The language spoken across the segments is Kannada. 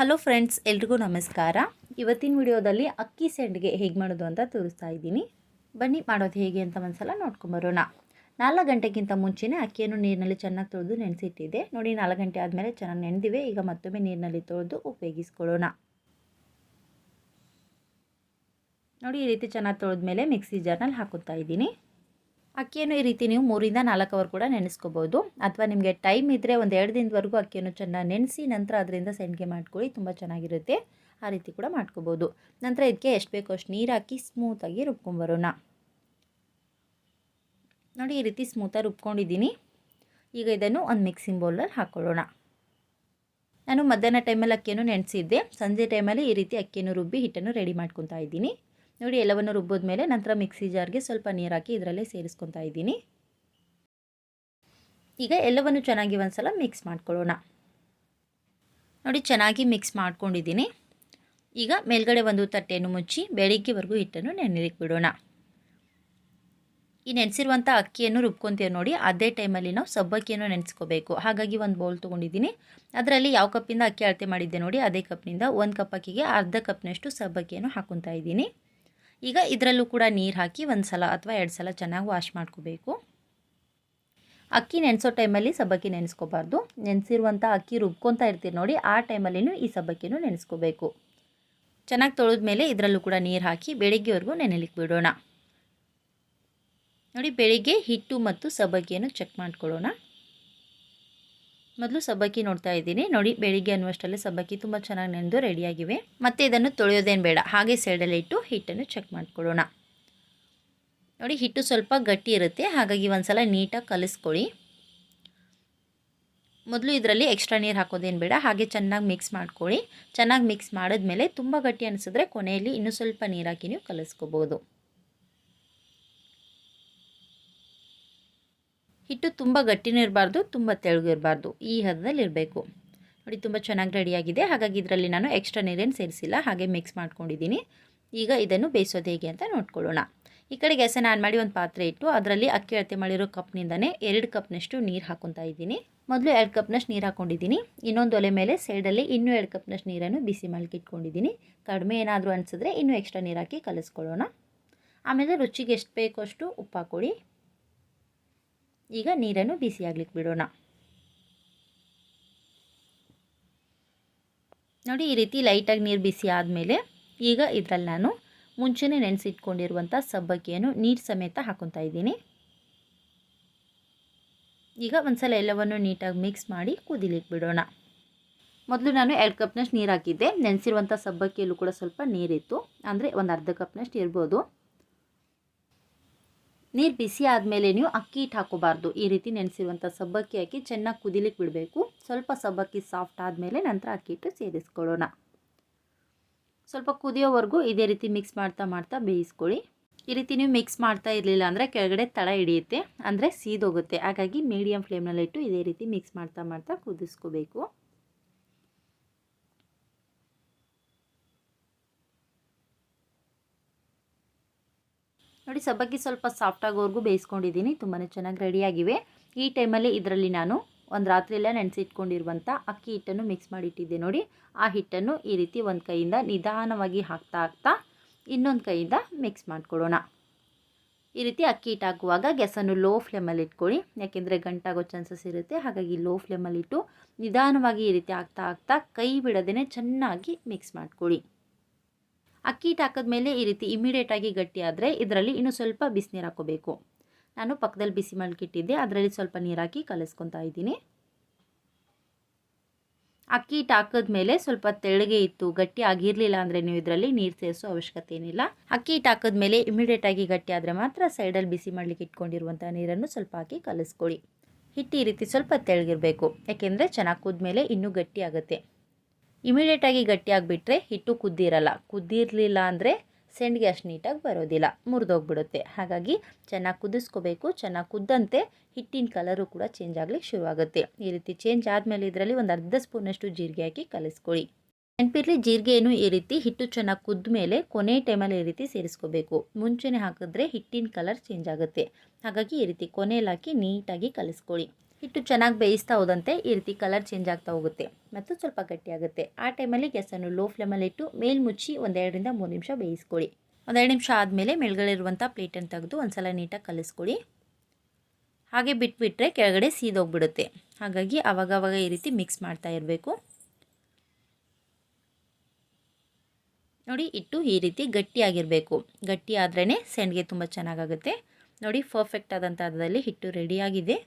ಹಲೋ ಫ್ರೆಂಡ್ಸ್, ಎಲ್ರಿಗೂ ನಮಸ್ಕಾರ. ಇವತ್ತಿನ ವಿಡಿಯೋದಲ್ಲಿ ಅಕ್ಕಿ ಸೆಂಡ್ಗೆ ಹೇಗೆ ಮಾಡೋದು ಅಂತ ತೋರಿಸ್ತಾ ಇದ್ದೀನಿ. ಬನ್ನಿ ಮಾಡೋದು ಹೇಗೆ ಅಂತ ಒಂದ್ಸಲ ನೋಡ್ಕೊಂಬರೋಣ. 4 ಗಂಟೆಗಿಂತ ಮುಂಚೆನೇ ಅಕ್ಕಿಯನ್ನು ನೀರಿನಲ್ಲಿ ಚೆನ್ನಾಗಿ ತೊಳೆದು ನೆನೆಸಿಟ್ಟಿದ್ದೆ. ನೋಡಿ, 4 ಗಂಟೆ ಆದಮೇಲೆ ಚೆನ್ನಾಗಿ ನೆನೆದಿವೆ. ಈಗ ಮತ್ತೊಮ್ಮೆ ನೀರಿನಲ್ಲಿ ತೊಳೆದು ಉಪಯೋಗಿಸ್ಕೊಳ್ಳೋಣ. ನೋಡಿ, ಈ ರೀತಿ ಚೆನ್ನಾಗಿ ತೊಳೆದ್ಮೇಲೆ ಮಿಕ್ಸಿ ಜಾರ್ನಲ್ಲಿ ಹಾಕುತ್ತಾ ಇದ್ದೀನಿ. ಅಕ್ಕಿಯನ್ನು ಈ ರೀತಿ ನೀವು 3 ರಿಂದ 4 ಅವರ್ ಕೂಡ ನೆನೆಸ್ಕೋಬೋದು. ಅಥವಾ ನಿಮಗೆ ಟೈಮ್ ಇದ್ದರೆ ಒಂದು 2 ದಿನದವರೆಗೂ ಅಕ್ಕಿಯನ್ನು ಚೆನ್ನಾಗಿ ನೆನೆಸಿ ನಂತರ ಅದರಿಂದ ಸೆಂಡ್ಗೆ ಮಾಡ್ಕೊಳ್ಳಿ, ತುಂಬ ಚೆನ್ನಾಗಿರುತ್ತೆ. ಆ ರೀತಿ ಕೂಡ ಮಾಡ್ಕೋಬೋದು. ನಂತರ ಇದಕ್ಕೆ ಎಷ್ಟು ಬೇಕೋ ಅಷ್ಟು ನೀರು ಹಾಕಿ ಸ್ಮೂತಾಗಿ ರುಬ್ಕೊಂಬರೋಣ. ನೋಡಿ, ಈ ರೀತಿ ಸ್ಮೂತಾಗಿ ರುಬ್ಕೊಂಡಿದ್ದೀನಿ. ಈಗ ಇದನ್ನು ಒಂದು ಮಿಕ್ಸಿಂಗ್ ಬೌಲಲ್ಲಿ ಹಾಕ್ಕೊಳ್ಳೋಣ. ನಾನು ಮಧ್ಯಾಹ್ನ ಟೈಮಲ್ಲಿ ಅಕ್ಕಿಯನ್ನು ನೆನೆಸಿದ್ದೆ. ಸಂಜೆ ಟೈಮಲ್ಲಿ ಈ ರೀತಿ ಅಕ್ಕಿಯನ್ನು ರುಬ್ಬಿ ಹಿಟ್ಟನ್ನು ರೆಡಿ ಮಾಡ್ಕೊತಾ ಇದ್ದೀನಿ. ನೋಡಿ, ಎಲ್ಲವನ್ನು ರುಬ್ಬೋದ್ಮೇಲೆ ನಂತರ ಮಿಕ್ಸಿ ಜಾರ್ಗೆ ಸ್ವಲ್ಪ ನೀರು ಹಾಕಿ ಇದರಲ್ಲೇ ಸೇರಿಸ್ಕೊತಾ ಇದ್ದೀನಿ. ಈಗ ಎಲ್ಲವನ್ನು ಚೆನ್ನಾಗಿ ಒಂದ್ಸಲ ಮಿಕ್ಸ್ ಮಾಡ್ಕೊಳ್ಳೋಣ. ನೋಡಿ, ಚೆನ್ನಾಗಿ ಮಿಕ್ಸ್ ಮಾಡ್ಕೊಂಡಿದ್ದೀನಿ. ಈಗ ಮೇಲ್ಗಡೆ ಒಂದು ತಟ್ಟೆಯನ್ನು ಮುಚ್ಚಿ ಬೆಳಿಗ್ಗೆವರೆಗೂ ಹಿಟ್ಟನ್ನು ನೆನೆಲಿಕ್ಕೆ ಬಿಡೋಣ. ಈ ನೆನೆಸಿರುವಂಥ ಅಕ್ಕಿಯನ್ನು ರುಬ್ಕೊತೀವಿ ನೋಡಿ, ಅದೇ ಟೈಮಲ್ಲಿ ನಾವು ಸಬ್ಬಕ್ಕಿಯನ್ನು ನೆನೆಸ್ಕೋಬೇಕು. ಹಾಗಾಗಿ ಒಂದು ಬೌಲ್ ತೊಗೊಂಡಿದ್ದೀನಿ. ಅದರಲ್ಲಿ ಯಾವ ಕಪ್ಪಿಂದ ಅಕ್ಕಿ ಅಳತೆ ಮಾಡಿದ್ದೆ ನೋಡಿ, ಅದೇ ಕಪ್ನಿಂದ 1 ಕಪ್ ಅಕ್ಕಿಗೆ ಅರ್ಧ ಕಪ್ನಷ್ಟು ಸಬ್ಬಕ್ಕಿಯನ್ನು ಹಾಕ್ಕೊತಾ ಇದ್ದೀನಿ. ಈಗ ಇದರಲ್ಲೂ ಕೂಡ ನೀರು ಹಾಕಿ 1 ಸಲ ಅಥವಾ 2 ಸಲ ಚೆನ್ನಾಗಿ ವಾಶ್ ಮಾಡ್ಕೋಬೇಕು. ಅಕ್ಕಿ ನೆನೆಸೋ ಟೈಮಲ್ಲಿ ಸಬ್ಬಕ್ಕಿ ನೆನೆಸ್ಕೋಬಾರ್ದು. ನೆನೆಸಿರುವಂಥ ಅಕ್ಕಿ ರುಬ್ಕೊತಾ ಇರ್ತೀರಿ ನೋಡಿ, ಆ ಟೈಮಲ್ಲಿನೂ ಈ ಸಬ್ಬಕ್ಕಿನೂ ನೆನೆಸ್ಕೋಬೇಕು. ಚೆನ್ನಾಗಿ ತೊಳೆದ್ಮೇಲೆ ಇದರಲ್ಲೂ ಕೂಡ ನೀರು ಹಾಕಿ ಬೆಳಿಗ್ಗೆವರೆಗೂ ನೆನೆಲಿಕ್ಕೆ ಬಿಡೋಣ. ನೋಡಿ, ಬೆಳಿಗ್ಗೆ ಹಿಟ್ಟು ಮತ್ತು ಸಬ್ಬಕ್ಕಿಯನ್ನು ಚೆಕ್ ಮಾಡ್ಕೊಳ್ಳೋಣ. ಮೊದಲು ಸಬ್ಬಕ್ಕಿ ನೋಡ್ತಾ ಇದ್ದೀನಿ. ನೋಡಿ, ಬೆಳಿಗ್ಗೆ ಅನ್ನುವಷ್ಟರಲ್ಲಿ ಸಬ್ಬಕ್ಕಿ ತುಂಬ ಚೆನ್ನಾಗಿ ನೆನೆದು ರೆಡಿಯಾಗಿವೆ. ಮತ್ತು ಇದನ್ನು ತೊಳೆಯೋದೇನು ಬೇಡ, ಹಾಗೆ ಸೈಡಲ್ಲಿ ಇಟ್ಟು ಹಿಟ್ಟನ್ನು ಚೆಕ್ ಮಾಡ್ಕೊಳ್ಳೋಣ. ನೋಡಿ, ಹಿಟ್ಟು ಸ್ವಲ್ಪ ಗಟ್ಟಿ ಇರುತ್ತೆ, ಹಾಗಾಗಿ ಒಂದು ಸಲ ನೀಟಾಗಿ ಕಲಿಸ್ಕೊಳ್ಳಿ. ಮೊದಲು ಇದರಲ್ಲಿ ಎಕ್ಸ್ಟ್ರಾ ನೀರು ಹಾಕೋದೇನು ಬೇಡ, ಹಾಗೆ ಚೆನ್ನಾಗಿ ಮಿಕ್ಸ್ ಮಾಡ್ಕೊಳ್ಳಿ. ಚೆನ್ನಾಗಿ ಮಿಕ್ಸ್ ಮಾಡಿದ್ಮೇಲೆ ತುಂಬ ಗಟ್ಟಿ ಅನಿಸಿದ್ರೆ ಕೊನೆಯಲ್ಲಿ ಇನ್ನೂ ಸ್ವಲ್ಪ ನೀರು ಹಾಕಿ ನೀವು ಕಲಿಸ್ಕೋಬೋದು. ಹಿಟ್ಟು ತುಂಬ ಗಟ್ಟಿನೂ ಇರಬಾರ್ದು, ತುಂಬ ತೆಳ್ಳಗೂ ಇರಬಾರ್ದು, ಈ ಹದದಲ್ಲಿ ಇರಬೇಕು. ನೋಡಿ, ತುಂಬ ಚೆನ್ನಾಗಿ ರೆಡಿಯಾಗಿದೆ. ಹಾಗಾಗಿ ಇದರಲ್ಲಿ ನಾನು ಎಕ್ಸ್ಟ್ರಾ ನೀರೇನು ಸೇರಿಸಿಲ್ಲ, ಹಾಗೆ ಮಿಕ್ಸ್ ಮಾಡ್ಕೊಂಡಿದ್ದೀನಿ. ಈಗ ಇದನ್ನು ಬೇಯಿಸೋದು ಹೇಗೆ ಅಂತ ನೋಡ್ಕೊಳ್ಳೋಣ. ಈ ಕಡೆ ಗ್ಯಾಸನ್ನು ಆನ್ ಮಾಡಿ ಒಂದು ಪಾತ್ರೆ ಇಟ್ಟು ಅದರಲ್ಲಿ ಅಕ್ಕಿ ಅಳತೆ ಮಾಡಿರೋ ಕಪ್ನಿಂದನೇ 2 ಕಪ್ನಷ್ಟು ನೀರು ಹಾಕ್ಕೊತಾ ಇದ್ದೀನಿ. ಮೊದಲು 2 ಕಪ್ನಷ್ಟು ನೀರು ಹಾಕ್ಕೊಂಡಿದ್ದೀನಿ. ಇನ್ನೊಂದು ಒಲೆ ಮೇಲೆ ಸೈಡಲ್ಲಿ ಇನ್ನೂ 2 ಕಪ್ನಷ್ಟು ನೀರನ್ನು ಬಿಸಿ ಮಾಡಲಿಕ್ಕೆ ಇಟ್ಕೊಂಡಿದ್ದೀನಿ. ಕಡಿಮೆ ಏನಾದರೂ ಅನಿಸಿದ್ರೆ ಇನ್ನೂ ಎಕ್ಸ್ಟ್ರಾ ನೀರು ಹಾಕಿ ಕಲಿಸ್ಕೊಳ್ಳೋಣ. ಆಮೇಲೆ ರುಚಿಗೆ ಎಷ್ಟು ಬೇಕೋ ಅಷ್ಟು ಉಪ್ಪು ಹಾಕ್ಕೊಳ್ಳಿ. ಈಗ ನೀರನ್ನು ಬಿಸಿ ಆಗ್ಲಿಕ್ಕೆ ಬಿಡೋಣ. ನೋಡಿ, ಈ ರೀತಿ ಲೈಟಾಗಿ ನೀರು ಬಿಸಿ ಆದಮೇಲೆ ಈಗ ಇದರಲ್ಲಿ ನಾನು ಮುಂಚೆನೇ ನೆನೆಸಿಟ್ಕೊಂಡಿರುವಂಥ ಸಬ್ಬಕ್ಕಿಯನ್ನು ನೀರು ಸಮೇತ ಹಾಕ್ಕೊತಾ ಇದ್ದೀನಿ. ಈಗ ಒಂದ್ಸಲ ಎಲ್ಲವನ್ನು ನೀಟಾಗಿ ಮಿಕ್ಸ್ ಮಾಡಿ ಕುದಿಲಿಕ್ಕೆ ಬಿಡೋಣ. ಮೊದಲು ನಾನು 2 ಕಪ್ನಷ್ಟು ನೀರು ಹಾಕಿದ್ದೆ. ನೆನೆಸಿರುವಂಥ ಸಬ್ಬಕ್ಕಿಯಲ್ಲೂ ಕೂಡ ಸ್ವಲ್ಪ ನೀರಿತ್ತು, ಅಂದರೆ ಒಂದು ಅರ್ಧ ಕಪ್ನಷ್ಟು ಇರ್ಬೋದು. ನೀರು ಬಿಸಿ ಆದಮೇಲೆ ನೀವು ಅಕ್ಕಿ ಹಿಟ್ಟು ಹಾಕೋಬಾರ್ದು. ಈ ರೀತಿ ನೆನೆಸಿರುವಂಥ ಸಬ್ಬಕ್ಕಿ ಹಾಕಿ ಚೆನ್ನಾಗಿ ಕುದಿಲಿಕ್ಕೆ ಬಿಡಬೇಕು. ಸ್ವಲ್ಪ ಸಬ್ಬಕ್ಕಿ ಸಾಫ್ಟ್ ಆದಮೇಲೆ ನಂತರ ಅಕ್ಕಿ ಹಿಟ್ಟು ಸೇರಿಸ್ಕೊಳ್ಳೋಣ. ಸ್ವಲ್ಪ ಕುದಿಯೋವರೆಗೂ ಇದೇ ರೀತಿ ಮಿಕ್ಸ್ ಮಾಡ್ತಾ ಬೇಯಿಸ್ಕೊಳ್ಳಿ. ಈ ರೀತಿ ನೀವು ಮಿಕ್ಸ್ ಮಾಡ್ತಾ ಇರಲಿಲ್ಲ ಅಂದರೆ ಕೆಳಗಡೆ ತಳ ಹಿಡಿಯುತ್ತೆ, ಅಂದರೆ ಸೀದೋಗುತ್ತೆ. ಹಾಗಾಗಿ ಮೀಡಿಯಮ್ ಫ್ಲೇಮ್ನಲ್ಲಿಟ್ಟು ಇದೇ ರೀತಿ ಮಿಕ್ಸ್ ಮಾಡ್ತಾ ಕುದಿಸ್ಕೋಬೇಕು. ನೋಡಿ, ಸಬ್ಬಕ್ಕಿ ಸ್ವಲ್ಪ ಸಾಫ್ಟ್ ಆಗೋವರೆಗೂ ಬೇಯಿಸ್ಕೊಂಡಿದ್ದೀನಿ. ತುಂಬಾ ಚೆನ್ನಾಗಿ ರೆಡಿಯಾಗಿವೆ. ಈ ಟೈಮಲ್ಲಿ ಇದರಲ್ಲಿ ನಾನು ಒಂದು ರಾತ್ರಿಯೆಲ್ಲ ನೆನೆಸಿಟ್ಕೊಂಡಿರುವಂಥ ಅಕ್ಕಿ ಹಿಟ್ಟನ್ನು ಮಿಕ್ಸ್ ಮಾಡಿಟ್ಟಿದ್ದೆ ನೋಡಿ, ಆ ಹಿಟ್ಟನ್ನು ಈ ರೀತಿ ಒಂದು ಕೈಯಿಂದ ನಿಧಾನವಾಗಿ ಹಾಕ್ತಾ ಇನ್ನೊಂದು ಕೈಯಿಂದ ಮಿಕ್ಸ್ ಮಾಡ್ಕೊಳ್ಳೋಣ. ಈ ರೀತಿ ಅಕ್ಕಿ ಹಿಟ್ಟು ಹಾಕುವಾಗ ಗ್ಯಾಸನ್ನು ಲೋ ಫ್ಲೇಮಲ್ಲಿ ಇಟ್ಕೊಳ್ಳಿ, ಯಾಕೆಂದರೆ ಗಂಟಾಗೋ ಚಾನ್ಸಸ್ ಇರುತ್ತೆ. ಹಾಗಾಗಿ ಲೋ ಫ್ಲೇಮಲ್ಲಿಟ್ಟು ನಿಧಾನವಾಗಿ ಈ ರೀತಿ ಹಾಕ್ತಾ ಕೈ ಬಿಡದೇ ಚೆನ್ನಾಗಿ ಮಿಕ್ಸ್ ಮಾಡ್ಕೊಳ್ಳಿ. ಅಕ್ಕಿ ಹಿಟ್ಟು ಹಾಕಿದ್ಮೇಲೆ ಈ ರೀತಿ ಇಮಿಡಿಯೇಟಾಗಿ ಗಟ್ಟಿ ಆದರೆ ಇದರಲ್ಲಿ ಇನ್ನೂ ಸ್ವಲ್ಪ ಬಿಸಿನೀರು ಹಾಕೋಬೇಕು. ನಾನು ಪಕ್ಕದಲ್ಲಿ ಬಿಸಿ ಮಾಡಲಿಕ್ಕಿಟ್ಟಿದ್ದೆ, ಅದರಲ್ಲಿ ಸ್ವಲ್ಪ ನೀರು ಹಾಕಿ ಕಲಿಸ್ಕೊತಾ ಇದ್ದೀನಿ. ಅಕ್ಕಿ ಹಿಟ್ಟು ಹಾಕಿದ್ಮೇಲೆ ಸ್ವಲ್ಪ ತೆಳ್ಳಗೆ ಇತ್ತು, ಗಟ್ಟಿ ಆಗಿರಲಿಲ್ಲ ಅಂದರೆ ನೀವು ಇದರಲ್ಲಿ ನೀರು ಸೇರಿಸೋ ಅವಶ್ಯಕತೆ ಏನಿಲ್ಲ. ಅಕ್ಕಿ ಹಿಟ್ಟು ಹಾಕಿದ್ಮೇಲೆ ಇಮಿಡಿಯೇಟಾಗಿ ಗಟ್ಟಿ ಆದರೆ ಮಾತ್ರ ಸೈಡಲ್ಲಿ ಬಿಸಿ ಮಾಡಲಿಕ್ಕೆ ಇಟ್ಕೊಂಡಿರುವಂಥ ನೀರನ್ನು ಸ್ವಲ್ಪ ಹಾಕಿ ಕಲಿಸ್ಕೊಳ್ಳಿ. ಹಿಟ್ಟು ಈ ರೀತಿ ಸ್ವಲ್ಪ ತೆಳ್ಳಗಿರಬೇಕು, ಯಾಕೆಂದರೆ ಚೆನ್ನಾಗಿ ಕುದ್ಮೇಲೆ ಇನ್ನೂ ಗಟ್ಟಿ ಆಗುತ್ತೆ. ಇಮಿಡಿಯೇಟಾಗಿ ಗಟ್ಟಿ ಆಗಿಬಿಟ್ರೆ ಹಿಟ್ಟು ಕುದ್ದಿರಲಿಲ್ಲ ಅಂದರೆ ಸೆಂಡ್ಗೆ ಅಷ್ಟು ನೀಟಾಗಿ ಬರೋದಿಲ್ಲ, ಮುರಿದೋಗ್ಬಿಡುತ್ತೆ. ಹಾಗಾಗಿ ಚೆನ್ನಾಗಿ ಕುದಿಸ್ಕೋಬೇಕು. ಚೆನ್ನಾಗಿ ಕುದ್ದಂತೆ ಹಿಟ್ಟಿನ ಕಲರು ಕೂಡ ಚೇಂಜ್ ಆಗಲಿಕ್ಕೆ ಶುರುವಾಗುತ್ತೆ. ಈ ರೀತಿ ಚೇಂಜ್ ಆದಮೇಲೆ ಇದರಲ್ಲಿ ಒಂದು ಅರ್ಧ ಸ್ಪೂನಷ್ಟು ಜೀರಿಗೆ ಹಾಕಿ ಕಲಿಸ್ಕೊಳ್ಳಿ. ನೆನಪಿರಲಿ, ಜೀರಿಗೆಯನ್ನು ಈ ರೀತಿ ಹಿಟ್ಟು ಚೆನ್ನಾಗಿ ಕುದ್ದ ಮೇಲೆ ಕೊನೆ ಟೈಮಲ್ಲಿ ಈ ರೀತಿ ಸೇರಿಸ್ಕೋಬೇಕು. ಮುಂಚೆನೇ ಹಾಕಿದ್ರೆ ಹಿಟ್ಟಿನ ಕಲರ್ ಚೇಂಜ್ ಆಗುತ್ತೆ. ಹಾಗಾಗಿ ಈ ರೀತಿ ಕೊನೆಯಲ್ಲಿ ಹಾಕಿ ನೀಟಾಗಿ ಕಲಿಸ್ಕೊಳ್ಳಿ. ಹಿಟ್ಟು ಚೆನ್ನಾಗಿ ಬೇಯಿಸ್ತಾ ಹೋದಂತೆ ಈ ರೀತಿ ಕಲರ್ ಚೇಂಜ್ ಆಗ್ತಾ ಹೋಗುತ್ತೆ ಮತ್ತು ಸ್ವಲ್ಪ ಗಟ್ಟಿಯಾಗುತ್ತೆ. ಆ ಟೈಮಲ್ಲಿ ಗ್ಯಾಸನ್ನು ಲೋ ಫ್ಲೇಮಲ್ಲಿ ಇಟ್ಟು ಮೇಲ್ಮುಚ್ಚಿ 1-2 ನಿಮಿಷ ಬೇಯಿಸ್ಕೊಳ್ಳಿ. 1-2 ನಿಮಿಷ ಆದಮೇಲೆ ಮೇಲ್ಗಡೆ ಇರುವಂಥ ಪ್ಲೇಟನ್ನು ತೆಗೆದು ಒಂದ್ಸಲ ನೀಟಾಗಿ ಕಲಿಸ್ಕೊಳ್ಳಿ. ಹಾಗೆ ಬಿಟ್ಬಿಟ್ರೆ ಕೆಳಗಡೆ ಸೀದೋಗ್ಬಿಡುತ್ತೆ. ಹಾಗಾಗಿ ಆವಾಗವಾಗ ಈ ರೀತಿ ಮಿಕ್ಸ್ ಮಾಡ್ತಾ ಇರಬೇಕು. ನೋಡಿ, ಹಿಟ್ಟು ಈ ರೀತಿ ಗಟ್ಟಿಯಾಗಿರಬೇಕು. ಗಟ್ಟಿ ಆದ್ರೇ ಸೆಂಡ್ಗೆ ತುಂಬ ಚೆನ್ನಾಗಾಗುತ್ತೆ. ನೋಡಿ, ಪರ್ಫೆಕ್ಟ್ ಆದಂಥ ಹದದಲ್ಲಿ ಹಿಟ್ಟು ರೆಡಿಯಾಗಿದೆ.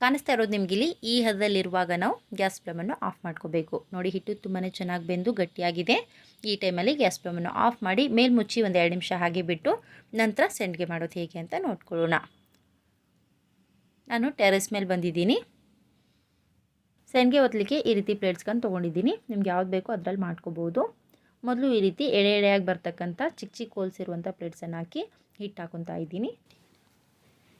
ಕಾಣಿಸ್ತಾ ಇರೋದು ನಿಮಗಿಲ್ಲಿ ಈ ಹದದಲ್ಲಿರುವಾಗ ನಾವು ಗ್ಯಾಸ್ ಫ್ಲೇಮನ್ನು ಆಫ್ ಮಾಡ್ಕೋಬೇಕು. ನೋಡಿ, ಹಿಟ್ಟು ತುಂಬಾ ಚೆನ್ನಾಗಿ ಬೆಂದು ಗಟ್ಟಿಯಾಗಿದೆ. ಈ ಟೈಮಲ್ಲಿ ಗ್ಯಾಸ್ ಫ್ಲೇಮನ್ನು ಆಫ್ ಮಾಡಿ ಮೇಲ್ಮುಚ್ಚಿ 1-2 ನಿಮಿಷ ಹಾಗೆ ಬಿಟ್ಟು ನಂತರ ಸೆಂಡ್ಗೆ ಮಾಡೋದು ಹೇಗೆ ಅಂತ ನೋಡ್ಕೊಳ್ಳೋಣ. ನಾನು ಟೆರೆಸ್ ಮೇಲೆ ಬಂದಿದ್ದೀನಿ. ಸೆಂಡ್ಗೆ ಒತ್ತಲಿಕ್ಕೆ ಈ ರೀತಿ ಪ್ಲೇಟ್ಸ್ಗಳನ್ನು ತೊಗೊಂಡಿದ್ದೀನಿ. ನಿಮ್ಗೆ ಯಾವ್ದು ಬೇಕೋ ಅದರಲ್ಲಿ ಮಾಡ್ಕೋಬೋದು. ಮೊದಲು ಈ ರೀತಿ ಎಳೆ ಎಳೆಯಾಗಿ ಬರ್ತಕ್ಕಂಥ ಚಿಕ್ಕ ಚಿಕ್ಕ ಹೋಲ್ಸ್ ಇರುವಂಥ ಪ್ಲೇಟ್ಸನ್ನು ಹಾಕಿ ಹಿಟ್ಟು ಹಾಕೊತಾ ಇದ್ದೀನಿ.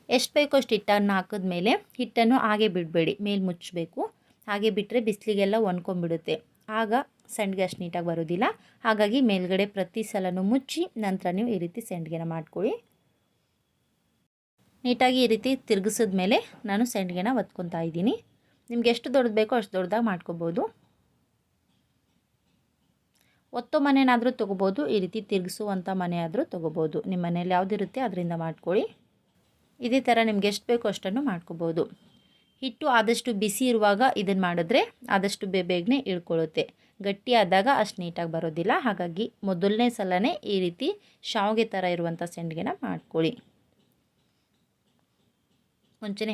ಎಷ್ಟು ಬೇಕೋ ಅಷ್ಟು ಹಿಟ್ಟನ್ನು ಹಾಕಿದ್ಮೇಲೆ ಹಿಟ್ಟನ್ನು ಹಾಗೆ ಬಿಡಬೇಡಿ, ಮೇಲೆ ಮುಚ್ಚಬೇಕು. ಹಾಗೆ ಬಿಟ್ಟರೆ ಬಿಸಿಲಿಗೆಲ್ಲ ಒಣ್ಕೊಂಡ್ಬಿಡುತ್ತೆ. ಆಗ ಸೆಂಡ್ಗೆ ಅಷ್ಟು ನೀಟಾಗಿ ಬರೋದಿಲ್ಲ. ಹಾಗಾಗಿ ಮೇಲ್ಗಡೆ ಪ್ರತಿ ಸಲನೂ ಮುಚ್ಚಿ ನಂತರ ನೀವು ಈ ರೀತಿ ಸೆಂಡ್ಗೆನ ಮಾಡ್ಕೊಳ್ಳಿ. ನೀಟಾಗಿ ಈ ರೀತಿ ತಿರುಗಿಸಿದ ಮೇಲೆ ನಾನು ಸೆಂಡ್ಗೆನ ಒತ್ಕೊತಾ ಇದ್ದೀನಿ. ನಿಮ್ಗೆ ಎಷ್ಟು ದೊಡ್ಡದು ಬೇಕೋ ಅಷ್ಟು ದೊಡ್ಡದಾಗಿ ಮಾಡ್ಕೋಬೋದು. ಒತ್ತೋ ಮನೆಯಾದರೂ ತೊಗೋಬೋದು, ಈ ರೀತಿ ತಿರುಗಿಸುವಂಥ ಮನೆ ಆದರೂ ತೊಗೋಬೋದು. ನಿಮ್ಮ ಮನೇಲಿ ಯಾವುದಿರುತ್ತೆ ಅದರಿಂದ ಮಾಡ್ಕೊಳ್ಳಿ. ಇದೇ ಥರ ನಿಮ್ಗೆ ಎಷ್ಟು ಬೇಕೋ ಅಷ್ಟನ್ನು ಮಾಡ್ಕೋಬೋದು. ಹಿಟ್ಟು ಆದಷ್ಟು ಬಿಸಿ ಇರುವಾಗ ಇದನ್ನು ಮಾಡಿದ್ರೆ ಆದಷ್ಟು ಬೇಗನೆ ಇಳ್ಕೊಳ್ಳುತ್ತೆ. ಗಟ್ಟಿ ಆದಾಗ ಅಷ್ಟು ನೀಟಾಗಿ ಬರೋದಿಲ್ಲ. ಹಾಗಾಗಿ ಮೊದಲನೇ ಸಲನೇ ಈ ರೀತಿ ಶಾವಿಗೆ ಥರ ಇರುವಂಥ ಸೆಂಡ್ಗೆನ ಮಾಡ್ಕೊಳ್ಳಿ. ಮುಂಚೆನೇ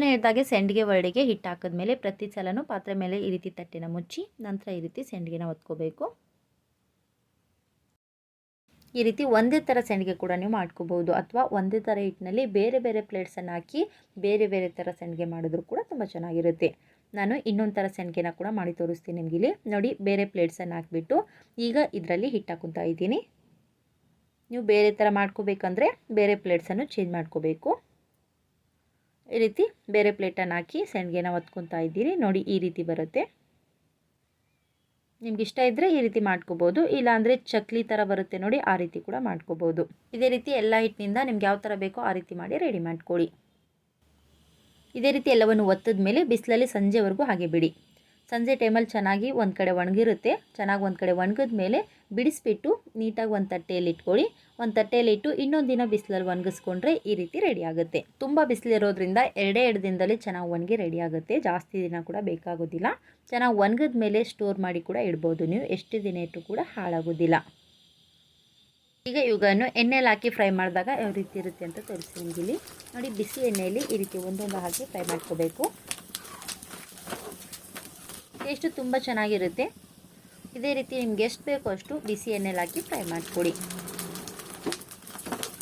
ಹೇಳಿದಾಗೆ ಸೆಂಡ್ಗೆ ಒಳಗೆ ಹಿಟ್ಟು ಹಾಕಿದ್ಮೇಲೆ ಪ್ರತಿ ಸಲನೂ ಪಾತ್ರೆ ಮೇಲೆ ಈ ರೀತಿ ತಟ್ಟೆನ ಮುಚ್ಚಿ ನಂತರ ಈ ರೀತಿ ಸೆಂಡ್ಗೆನ ಒತ್ಕೋಬೇಕು. ಈ ರೀತಿ ಒಂದೇ ಥರ ಸೆಂಡ್ಗೆ ಕೂಡ ನೀವು ಮಾಡ್ಕೋಬೋದು, ಅಥವಾ ಒಂದೇ ಥರ ಹಿಟ್ಟಿನಲ್ಲಿ ಬೇರೆ ಬೇರೆ ಪ್ಲೇಟ್ಸನ್ನು ಹಾಕಿ ಬೇರೆ ಬೇರೆ ಥರ ಸೆಂಡ್ಗೆ ಮಾಡಿದ್ರು ಕೂಡ ತುಂಬ ಚೆನ್ನಾಗಿರುತ್ತೆ. ನಾನು ಇನ್ನೊಂದು ಥರ ಸೆಂಡ್ಗೆನ ಕೂಡ ಮಾಡಿ ತೋರಿಸ್ತೀನಿ ನಿಮಗಿಲ್ಲಿ. ನೋಡಿ, ಬೇರೆ ಪ್ಲೇಟ್ಸನ್ನು ಹಾಕಿಬಿಟ್ಟು ಈಗ ಇದರಲ್ಲಿ ಹಿಟ್ಟು ಹಾಕ್ಕೊತಾ ಇದ್ದೀನಿ. ನೀವು ಬೇರೆ ಥರ ಮಾಡ್ಕೋಬೇಕಂದ್ರೆ ಬೇರೆ ಪ್ಲೇಟ್ಸನ್ನು ಚೇಂಜ್ ಮಾಡ್ಕೋಬೇಕು. ಈ ರೀತಿ ಬೇರೆ ಪ್ಲೇಟನ್ನು ಹಾಕಿ ಸೆಂಡ್ಗೆನ ಒತ್ಕೊತಾ ಇದ್ದೀರಿ. ನೋಡಿ, ಈ ರೀತಿ ಬರುತ್ತೆ. ನಿಮ್ಗೆ ಇಷ್ಟ ಇದ್ದರೆ ಈ ರೀತಿ ಮಾಡ್ಕೋಬೋದು, ಇಲ್ಲಾಂದರೆ ಚಕ್ಲಿ ಥರ ಬರುತ್ತೆ ನೋಡಿ, ಆ ರೀತಿ ಕೂಡ ಮಾಡ್ಕೋಬೋದು. ಇದೇ ರೀತಿ ಎಲ್ಲ ಹಿಟ್ಟಿನಿಂದ ನಿಮ್ಗೆ ಯಾವ ಥರ ಬೇಕೋ ಆ ರೀತಿ ಮಾಡಿ ರೆಡಿ ಮಾಡ್ಕೊಳ್ಳಿ. ಇದೇ ರೀತಿ ಎಲ್ಲವನ್ನು ಒತ್ತಿದ ಮೇಲೆ ಬಿಸಿಲಲ್ಲಿ ಸಂಜೆವರೆಗೂ ಹಾಗೆ ಬಿಡಿ. ಸಂಜೆ ಟೈಮಲ್ಲಿ ಚೆನ್ನಾಗಿ ಒಂದು ಕಡೆ ಒಣಗಿರುತ್ತೆ. ಚೆನ್ನಾಗಿ ಒಂದು ಕಡೆ ಒಣಗಿದ ಮೇಲೆ ಬಿಡಿಸ್ಬಿಟ್ಟು ನೀಟಾಗಿ ಒಂದು ತಟ್ಟೆಯಲ್ಲಿ ಇಟ್ಕೊಳ್ಳಿ. ಒಂದು ತಟ್ಟೆಯಲ್ಲಿ ಇಟ್ಟು ಇನ್ನೊಂದು ದಿನ ಬಿಸಿಲಲ್ಲಿ ಒಣಗಿಸ್ಕೊಂಡ್ರೆ ಈ ರೀತಿ ರೆಡಿ ಆಗುತ್ತೆ. ತುಂಬ ಬಿಸಿಲಿರೋದ್ರಿಂದ 2 ದಿನದಲ್ಲಿ ಚೆನ್ನಾಗಿ ಒಣಗಿ ರೆಡಿ ಆಗುತ್ತೆ. ಜಾಸ್ತಿ ದಿನ ಕೂಡ ಬೇಕಾಗೋದಿಲ್ಲ. ಚೆನ್ನಾಗಿ ಒಣಗಿದ ಮೇಲೆ ಸ್ಟೋರ್ ಮಾಡಿ ಕೂಡ ಇಡ್ಬೋದು ನೀವು. ಎಷ್ಟು ದಿನ ಇಟ್ಟರು ಕೂಡ ಹಾಳಾಗೋದಿಲ್ಲ. ಈಗ ಇವುಗಳನ್ನು ಎಣ್ಣೆಯಲ್ಲಿ ಹಾಕಿ ಫ್ರೈ ಮಾಡಿದಾಗ ಯಾವ ರೀತಿ ಇರುತ್ತೆ ಅಂತ ತೋರಿಸ್ತೀನಿ ನಿಮಗಿಲ್ಲಿ. ನೋಡಿ, ಬಿಸಿ ಎಣ್ಣೆಯಲ್ಲಿ ಈ ರೀತಿ ಒಂದೊಂದು ಹಾಕಿ ಫ್ರೈ ಮಾಡ್ಕೋಬೇಕು. ಟೇಸ್ಟು ತುಂಬ ಚೆನ್ನಾಗಿರುತ್ತೆ. ಇದೇ ರೀತಿ ನಿಮ್ಗೆ ಎಷ್ಟು ಬೇಕೋ ಅಷ್ಟು ಬಿಸಿ ಎಣ್ಣೆಲಿ ಹಾಕಿ ಫ್ರೈ ಮಾಡಿಕೊಡಿ.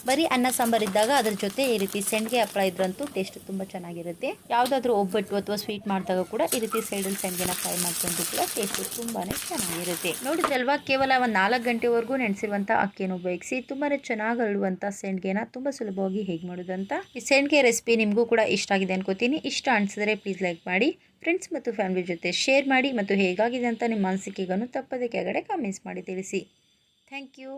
ಬರೀ ಅನ್ನ ಸಾಂಬಾರು ಇದ್ದಾಗ ಅದ್ರ ಜೊತೆ ಈ ರೀತಿ ಸೆಂಡ್ಗೆ ಹಪ್ಪಳ ಇದ್ರಂತೂ ಟೇಸ್ಟ್ ತುಂಬ ಚೆನ್ನಾಗಿರುತ್ತೆ. ಯಾವುದಾದ್ರೂ ಒಬ್ಬಟ್ಟು ಅಥವಾ ಸ್ವೀಟ್ ಮಾಡಿದಾಗ ಕೂಡ ಈ ರೀತಿ ಸೈಡಲ್ಲಿ ಸೆಂಡ್ಗೆನ ಫ್ರೈ ಮಾಡ್ಕೊಂಡು ಕೂಡ ಟೇಸ್ಟು ತುಂಬಾ ಚೆನ್ನಾಗಿರುತ್ತೆ. ನೋಡಿದ್ರಲ್ವಾ, ಕೇವಲ ಒಂದು 4 ಗಂಟೆವರೆಗೂ ನೆನೆಸಿರುವಂಥ ಅಕ್ಕಿಯನ್ನು ಉಪಯೋಗಿಸಿ ತುಂಬಾ ಚೆನ್ನಾಗಿ ಹರಡುವಂಥ ಸೆಂಡ್ಗೆನ ತುಂಬ ಸುಲಭವಾಗಿ ಹೇಗೆ ಮಾಡೋದಂತ. ಈ ಸೆಂಡ್ಗೆ ರೆಸಿಪಿ ನಿಮಗೂ ಕೂಡ ಇಷ್ಟ ಆಗಿದೆ ಅನ್ಕೋತೀನಿ. ಇಷ್ಟ ಅನಿಸಿದ್ರೆ ಪ್ಲೀಸ್ ಲೈಕ್ ಮಾಡಿ, ಫ್ರೆಂಡ್ಸ್ ಮತ್ತು ಫ್ಯಾಮಿಲಿ ಜೊತೆ ಶೇರ್ ಮಾಡಿ, ಮತ್ತು ಹೇಗಾಗಿದೆ ಅಂತ ನಿಮ್ಮ ಅನಿಸಿಕೆಗಳನ್ನು ತಪ್ಪದೆ ಕೆಳಗಡೆ ಕಾಮೆಂಟ್ಸ್ ಮಾಡಿ ತಿಳಿಸಿ. Thank you.